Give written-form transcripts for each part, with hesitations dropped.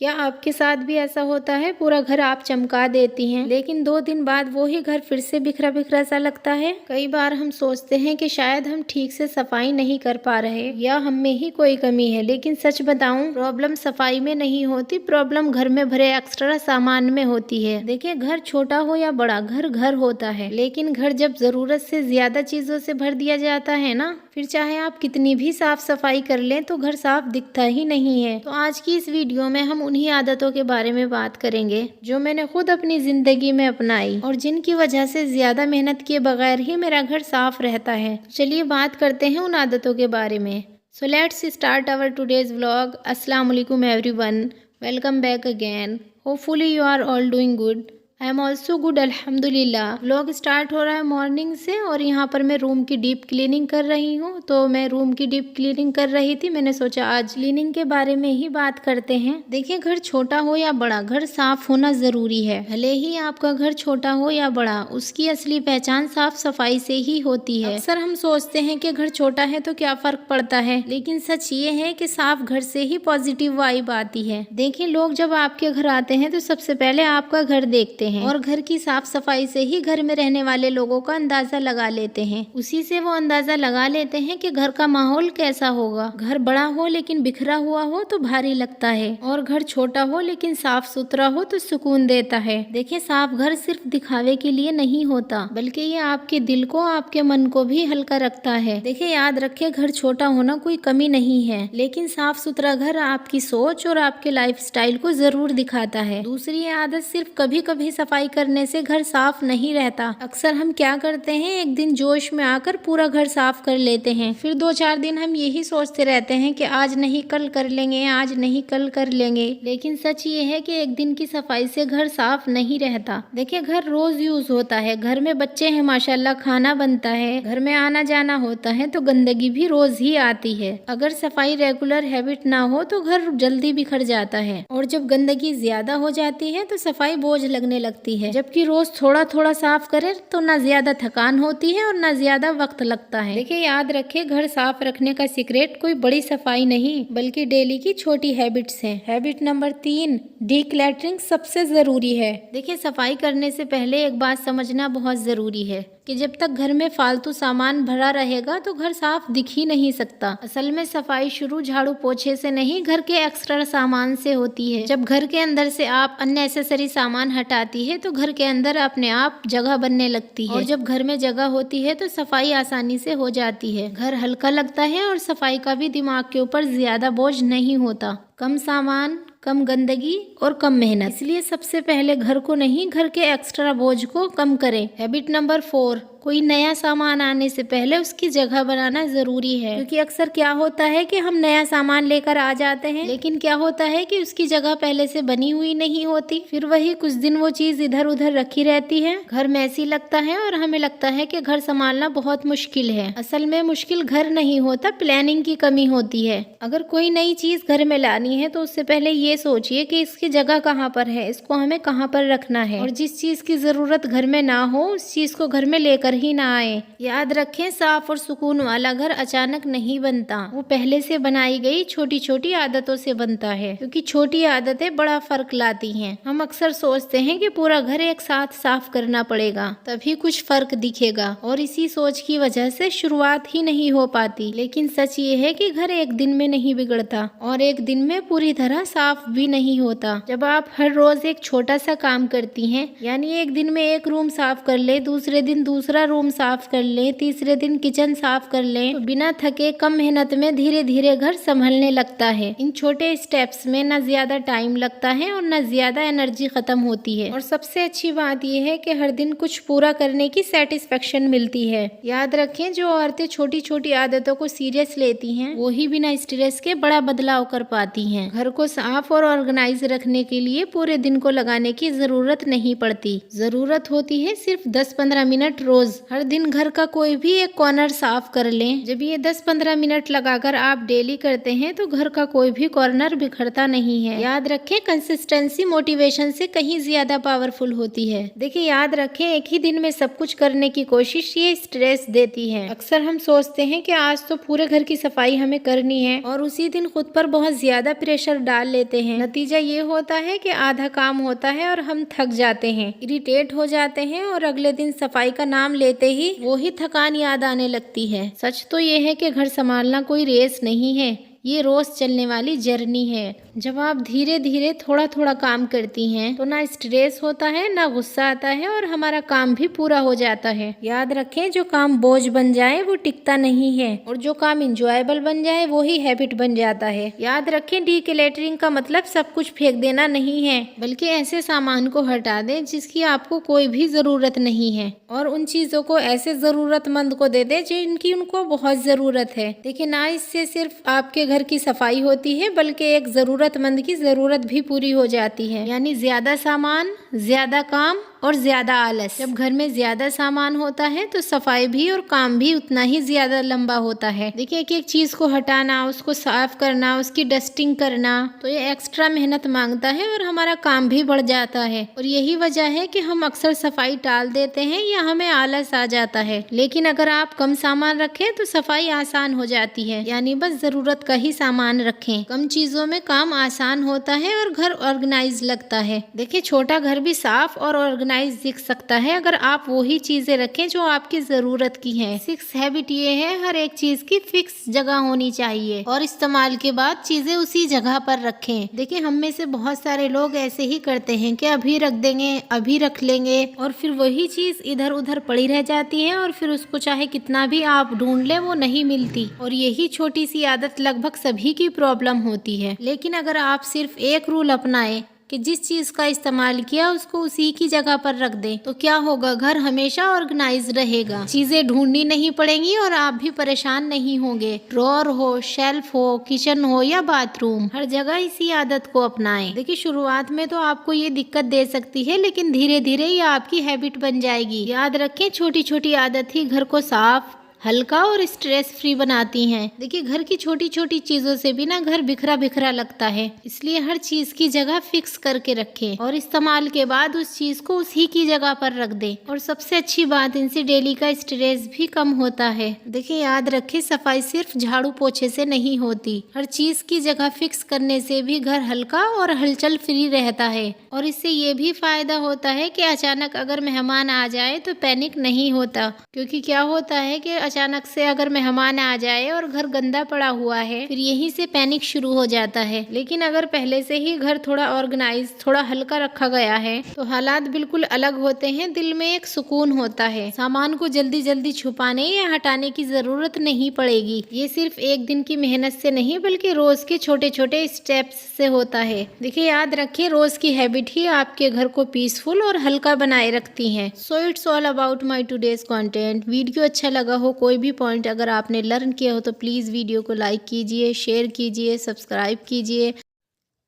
क्या आपके साथ भी ऐसा होता है? पूरा घर आप चमका देती हैं, लेकिन 2 दिन बाद वो ही घर फिर से बिखरा बिखरा सा लगता है। कई बार हम सोचते हैं कि शायद हम ठीक से सफाई नहीं कर पा रहे या हम में ही कोई कमी है, लेकिन सच बताऊं, प्रॉब्लम सफाई में नहीं होती, प्रॉब्लम घर में भरे एक्स्ट्रा सामान में होती है। देखिए, घर छोटा हो या बड़ा, घर घर होता है, लेकिन घर जब जरूरत से ज्यादा चीजों से भर दिया जाता है ना, फिर चाहे आप कितनी भी साफ सफाई कर लें तो घर साफ दिखता ही नहीं है। तो आज की इस वीडियो में हम उन्हीं आदतों के बारे में बात करेंगे जो मैंने खुद अपनी जिंदगी में अपनाई और जिनकी वजह से ज्यादा मेहनत किए बगैर ही मेरा घर साफ रहता है। तो चलिए बात करते हैं उन आदतों के बारे में। So let's start our today's vlog. अस्सलाम वालेकुम everyone, welcome back again. Hopefully you are all doing good. I am also good, अल्हम्दुलिल्लाह। व्लॉग स्टार्ट हो रहा है मॉर्निंग से और यहाँ पर मैं रूम की डीप क्लीनिंग कर रही हूँ। तो मैं रूम की डीप क्लीनिंग कर रही थी, मैंने सोचा आज क्लीनिंग के बारे में ही बात करते हैं। देखिए, घर छोटा हो या बड़ा, घर साफ होना जरूरी है। भले ही आपका घर छोटा हो या बड़ा, उसकी असली पहचान साफ सफाई से ही होती है। अक्सर हम सोचते हैं कि घर छोटा है तो क्या फर्क पड़ता है, लेकिन सच ये है कि साफ घर से ही पॉजिटिव वाइब आती है। देखिए, लोग जब आपके घर आते हैं तो सबसे पहले आपका घर देखते हैं और घर की साफ सफाई से ही घर में रहने वाले लोगों का अंदाजा लगा लेते हैं। उसी से वो अंदाजा लगा लेते हैं कि घर का माहौल कैसा होगा। घर बड़ा हो लेकिन बिखरा हुआ हो तो भारी लगता है, और घर छोटा हो लेकिन साफ सुथरा हो तो सुकून देता है। देखिए, साफ घर सिर्फ दिखावे के लिए नहीं होता, बल्कि ये आपके दिल को, आपके मन को भी हल्का रखता है। देखिए, याद रखे, घर छोटा होना कोई कमी नहीं है, लेकिन साफ सुथरा घर आपकी सोच और आपके लाइफस्टाइल को जरूर दिखाता है। दूसरी आदत, सिर्फ कभी कभी सफाई करने से घर साफ नहीं रहता। अक्सर हम क्या करते हैं, एक दिन जोश में आकर पूरा घर साफ कर लेते हैं, फिर 2-4 दिन हम यही सोचते रहते हैं कि आज नहीं कल कर लेंगे, आज नहीं कल कर लेंगे। लेकिन सच ये है कि एक दिन की सफाई से घर साफ नहीं रहता। देखिए, घर रोज यूज होता है, घर में बच्चे हैं माशाल्लाह, खाना बनता है, घर में आना जाना होता है, तो गंदगी भी रोज ही आती है। अगर सफाई रेगुलर हैबिट ना हो तो घर जल्दी बिखर जाता है, और जब गंदगी ज्यादा हो जाती है तो सफाई बोझ लगने लगती है। जबकि रोज थोड़ा थोड़ा साफ करे तो ना ज्यादा थकान होती है और ना ज्यादा वक्त लगता है। देखिए, याद रखे, घर साफ रखने का सीक्रेट कोई बड़ी सफाई नहीं, बल्कि डेली की छोटी हैबिट्स हैं। हैबिट नंबर 3, डीक्लटरिंग सबसे जरूरी है। देखिए, सफाई करने से पहले एक बात समझना बहुत जरूरी है कि जब तक घर में फालतू सामान भरा रहेगा तो घर साफ दिख ही नहीं सकता। असल में सफाई शुरू झाड़ू पोछे से नहीं, घर के एक्स्ट्रा सामान से होती है। जब घर के अंदर से आप अननेसेसरी सामान हटाती है तो घर के अंदर अपने आप जगह बनने लगती है, और जब घर में जगह होती है तो सफाई आसानी से हो जाती है। घर हल्का लगता है और सफाई का भी दिमाग के ऊपर ज्यादा बोझ नहीं होता। कम सामान, कम गंदगी और कम मेहनत। इसलिए सबसे पहले घर को नहीं, घर के एक्स्ट्रा बोझ को कम करें। हैबिट नंबर 4, कोई नया सामान आने से पहले उसकी जगह बनाना जरूरी है। क्योंकि अक्सर क्या होता है कि हम नया सामान लेकर आ जाते हैं, लेकिन क्या होता है कि उसकी जगह पहले से बनी हुई नहीं होती, फिर वही कुछ दिन वो चीज इधर उधर रखी रहती है, घर मैसी लगता है और हमें लगता है कि घर संभालना बहुत मुश्किल है। असल में मुश्किल घर नहीं होता, प्लानिंग की कमी होती है। अगर कोई नई चीज घर में लानी है तो उससे पहले ये सोचिए कि इसकी जगह कहाँ पर है, इसको हमें कहाँ पर रखना है, और जिस चीज की जरूरत घर में ना हो उस चीज को घर में लेकर ही ना आए। याद रखें, साफ और सुकून वाला घर अचानक नहीं बनता, वो पहले से बनाई गई छोटी छोटी आदतों से बनता है। क्योंकि छोटी आदतें बड़ा फर्क लाती हैं। हम अक्सर सोचते हैं कि पूरा घर एक साथ साफ करना पड़ेगा तभी कुछ फर्क दिखेगा, और इसी सोच की वजह से शुरुआत ही नहीं हो पाती। लेकिन सच ये है कि घर एक दिन में नहीं बिगड़ता और एक दिन में पूरी तरह साफ भी नहीं होता। जब आप हर रोज एक छोटा सा काम करती हैं, यानी एक दिन में एक रूम साफ कर ले, दूसरे दिन दूसरा रूम साफ कर ले, तीसरे दिन किचन साफ कर ले, तो बिना थके कम मेहनत में धीरे धीरे घर संभलने लगता है। इन छोटे स्टेप्स में न ज्यादा टाइम लगता है और न ज्यादा एनर्जी खत्म होती है, और सबसे अच्छी बात यह है कि हर दिन कुछ पूरा करने की सेटिस्फेक्शन मिलती है। याद रखें, जो औरतें छोटी छोटी आदतों को सीरियस लेती हैं, वो ही बिना स्ट्रेस के बड़ा बदलाव कर पाती हैं। घर को साफ और ऑर्गेनाइज रखने के लिए पूरे दिन को लगाने की जरूरत नहीं पड़ती, जरूरत होती है सिर्फ 10-15 मिनट रोज हर दिन घर का कोई भी एक कॉर्नर साफ कर लें। जब ये 10-15 मिनट लगाकर आप डेली करते हैं तो घर का कोई भी कॉर्नर बिखरता नहीं है। याद रखें, कंसिस्टेंसी मोटिवेशन से कहीं ज्यादा पावरफुल होती है। देखिए, याद रखें, एक ही दिन में सब कुछ करने की कोशिश ये स्ट्रेस देती है। अक्सर हम सोचते हैं कि आज तो पूरे घर की सफाई हमें करनी है और उसी दिन खुद पर बहुत ज्यादा प्रेशर डाल लेते हैं। नतीजा ये होता है कि आधा काम होता है और हम थक जाते हैं, इरिटेट हो जाते हैं और अगले दिन सफाई का नाम लेते ही वो ही थकान याद आने लगती है। सच तो ये है कि घर संभालना कोई रेस नहीं है, ये रोज चलने वाली जर्नी है। जब आप धीरे धीरे थोड़ा थोड़ा काम करती हैं तो ना स्ट्रेस होता है, ना गुस्सा आता है और हमारा काम भी पूरा हो जाता है। याद रखें, जो काम बोझ बन जाए वो टिकता नहीं है और जो काम इंजॉयबल बन जाए वो ही हैबिट बन जाता है। याद रखें, डीक्लटरिंग का मतलब सब कुछ फेंक देना नहीं है, बल्कि ऐसे सामान को हटा दें जिसकी आपको कोई भी जरूरत नहीं है और उन चीजों को ऐसे जरूरतमंद को दे दें जिनकी उनको बहुत जरूरत है। देखिए ना, इससे सिर्फ आपके घर की सफाई होती है बल्कि एक जरूरतमंद की जरूरत भी पूरी हो जाती है। यानी ज्यादा सामान, ज्यादा काम और ज्यादा आलस। जब घर में ज्यादा सामान होता है तो सफाई भी और काम भी उतना ही ज्यादा लंबा होता है। देखिए, एक एक चीज को हटाना, उसको साफ करना, उसकी डस्टिंग करना, तो ये एक्स्ट्रा मेहनत मांगता है और हमारा काम भी बढ़ जाता है। और यही वजह है कि हम अक्सर सफाई टाल देते हैं या हमें आलस आ जाता है। लेकिन अगर आप कम सामान रखें तो सफाई आसान हो जाती है। यानी बस जरूरत का ही सामान रखें। कम चीजों में काम आसान होता है और घर ऑर्गेनाइज लगता है। देखिए, छोटा घर भी साफ और ऑर्गेनाइज दिख सकता है अगर आप वही चीजें रखें जो आपकी जरूरत की हैं। 6 हैबिट ये है, हर एक चीज की फिक्स जगह होनी चाहिए और इस्तेमाल के बाद चीजें उसी जगह पर रखें। देखिए, हम में से बहुत सारे लोग ऐसे ही करते हैं कि अभी रख देंगे, अभी रख लेंगे और फिर वही चीज इधर उधर पड़ी रह जाती है और फिर उसको चाहे कितना भी आप ढूंढ लें वो नहीं मिलती। और यही छोटी सी आदत लगभग सभी की प्रॉब्लम होती है। लेकिन अगर आप सिर्फ एक रूल अपनाएं कि जिस चीज का इस्तेमाल किया उसको उसी की जगह पर रख दें तो क्या होगा, घर हमेशा ऑर्गेनाइज रहेगा। चीजें ढूंढनी नहीं पड़ेंगी और आप भी परेशान नहीं होंगे। ड्रॉर हो, शेल्फ हो, किचन हो या बाथरूम, हर जगह इसी आदत को अपनाएं। देखिए, शुरुआत में तो आपको ये दिक्कत दे सकती है लेकिन धीरे धीरे ये आपकी हैबिट बन जाएगी। याद रखें, छोटी छोटी आदत ही घर को साफ, हल्का और स्ट्रेस फ्री बनाती हैं। देखिए, घर की छोटी छोटी चीजों से भी ना घर बिखरा बिखरा लगता है, इसलिए हर चीज की जगह फिक्स करके रखें और इस्तेमाल के बाद उस चीज को उसी की जगह पर रख दें। और सबसे अच्छी बात, इनसे डेली का स्ट्रेस भी कम होता है। देखिए, याद रखें, सफाई सिर्फ झाड़ू पोछे से नहीं होती, हर चीज की जगह फिक्स करने से भी घर हल्का और हलचल फ्री रहता है। और इससे ये भी फायदा होता है कि अचानक अगर मेहमान आ जाए तो पैनिक नहीं होता, क्योंकि क्या होता है कि अचानक से अगर मेहमान आ जाए और घर गंदा पड़ा हुआ है फिर यहीं से पैनिक शुरू हो जाता है। लेकिन अगर पहले से ही घर थोड़ा ऑर्गेनाइज, थोड़ा हल्का रखा गया है तो हालात बिल्कुल अलग होते हैं, दिल में एक सुकून होता है। सामान को जल्दी जल्दी छुपाने या हटाने की जरूरत नहीं पड़ेगी। ये सिर्फ एक दिन की मेहनत से नहीं बल्कि रोज के छोटे छोटे स्टेप्स से होता है। देखिए, याद रखिए, रोज की हैबिट ही आपके घर को पीसफुल और हल्का बनाए रखती है। So it's all about my today's content. Video अच्छा लगा हो, कोई भी पॉइंट अगर आपने लर्न किया हो तो प्लीज़ वीडियो को लाइक कीजिए, शेयर कीजिए, सब्सक्राइब कीजिए।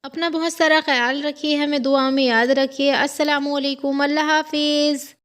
अपना बहुत सारा ख्याल रखिए, हमें दुआ में याद रखिए। अस्सलामु अलैकुम, अल्लाह हाफिज़।